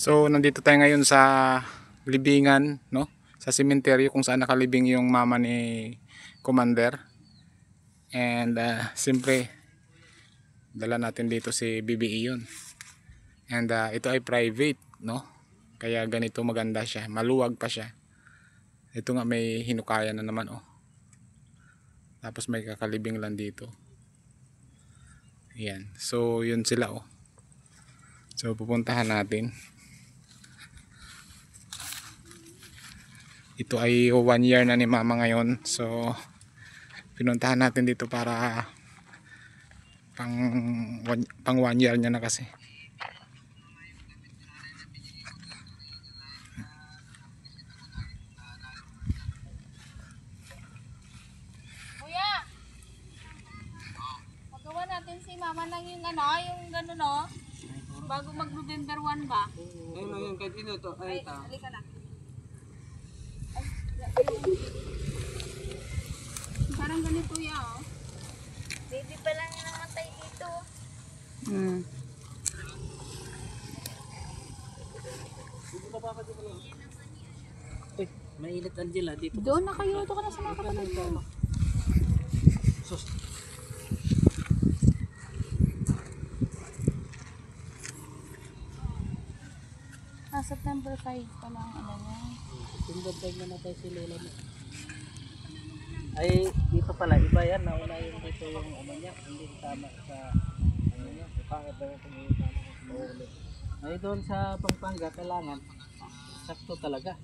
So nandito tayo ngayon sa libingan, no? Sa sementeryo kung saan nakalibing yung mama ni Commander. And siyempre dala natin dito si BBE yun. And ito ay private, no? Kaya ganito maganda siya, maluwag pa siya. Ito nga may hinukaya na naman, oh. Tapos may kakalibing lang dito. Yan. So yun sila, oh. So pupuntahan natin. Ito ay 1 year na ni mama ngayon. So pinuntahan natin dito para pang 1 year niya na kasi. Kuya, magawa natin si mama ng yung ano, yung gano'n no? Bago mag-November 1 ba? Ayun lang yun, kahit sino to. Ay, ito. Halika na. Parang ganito ya, oh. Baby pa lang yung namatay dito. Uy, mainit Angela dito. Doon na kayo, doon ka na sa mga kapatid mo. Sus. September 5 pa lang, ano niya. Tingnan tayo na natin si Lola mo. Ay, dito pala, iba yan. Nauna yung dito yung ano niya. Hindi tama sa ano niya. Pangit daw yung tumulong. Ay, doon sa Pampanga, kailangan sakto talaga.